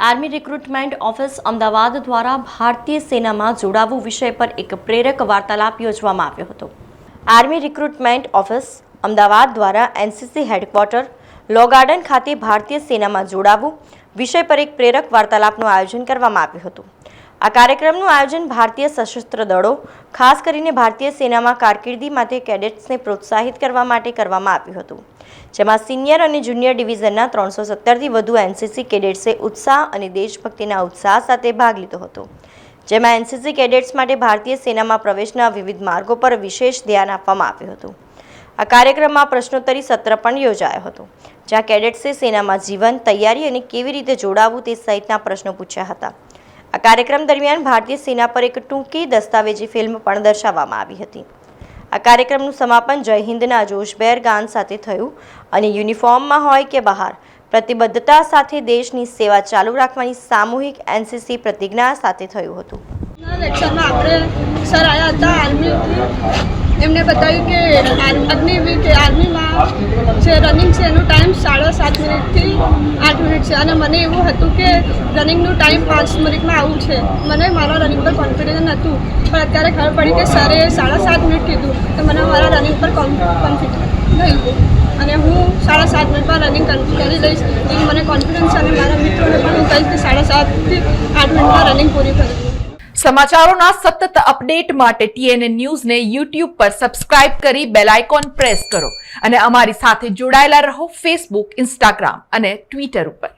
Army recruitment office Ahmedabad દ્વારા ભારતીય સેનામાં જોડાવું વિષય પર એક પ્રેરક વાર્તાલાપ યોજવામાં આવ્યો હતો। આર્મી રિક્રુટમેન્ટ ઓફિસ અમદાવાદ દ્વારા એનસીસી હેડક્વાર્ટર લો ગાર્ડન ખાતે ભારતીય સેનામાં જોડાવું વિષય પર એક પ્રેરક વાર્તાલાપનું આયોજન કરવામાં આવ્યું હતું। આ કાર્યક્રમનું આયોજન ભારતીય સશસ્ત્ર દળો, ખાસ કરીને ભારતીય સેનામાં કારકિર્દી માટે કેડેટ્સને પ્રોત્સાહિત કરવા માટે કરવામાં આવ્યું હતું, જેમાં સિનિયર અને જુનિયર ડિવિઝનના 317થી વધુ એનસીસી કેડેટ્સે ઉત્સાહ અને દેશભક્તિના ઉત્સાહ સાથે ભાગ લીધો હતો, જેમાં એનસીસી કેડેટ્સ માટે ભારતીય સેનામાં પ્રવેશના વિવિધ માર્ગો પર વિશેષ ધ્યાન આપવામાં આવ્યું હતું। આ કાર્યક્રમમાં પ્રશ્નોત્તરી સત્ર પણ યોજાયો હતો, જ્યાં કેડેટ્સે સેનામાં જીવન, તૈયારી અને કેવી રીતે જોડાવું તે સહિતના પ્રશ્નો પૂછ્યા હતા। આ કાર્યક્રમ દરમિયાન ભારતીય સેના પર એક ટૂંકી દસ્તાવેજી ફિલ્મ પણ દર્શાવવામાં આવી હતી। આ કાર્યક્રમનું સમાપન જય હિન્દના જોશભેર ગાન સાથે થયું અને યુનિફોર્મમાં હોય કે બહાર પ્રતિબદ્ધતા સાથે દેશની સેવા ચાલુ રાખવાની સામૂહિક એનસીસી પ્રતિજ્ઞા સાથે થયું હતું। લેક્ચરમાં આપણે સર આવ્યા હતા આર્મીથી, એમને બતાવ્યું કે અગ્નિવીર કે આર્મીમાં જે રનિંગ છે એનું ટાઈમ 7.5 મિનિટથી 8 મિનિટ છે અને મને એવું હતું કે રનિંગનું ટાઈમ 5 મિનિટમાં આવું છે। મને મારા રનિંગ પર કોન્ફિડન્સ નહોતું, પણ અત્યારે ખબર પડી કે સરે 7.5 મિનિટ કીધું તો મને મારા રનિંગ પર કોન્ફિડન્સ ગયું અને હું 7.5 મિનિટમાં રનિંગ કરી લઈશ એ મને કોન્ફિડન્સ છે અને મારા મિત્રોને પણ હું કહીશ કે 7.5થી 8 મિનિટમાં રનિંગ પૂરી કરીશ। સમાચારોના સતત અપડેટ માટે TNN ન્યૂઝને YouTube પર સબસ્ક્રાઇબ કરી બેલ આઇકોન પ્રેસ કરો અને અમારી સાથે જોડાયેલા રહો Facebook, Instagram અને Twitter ઉપર।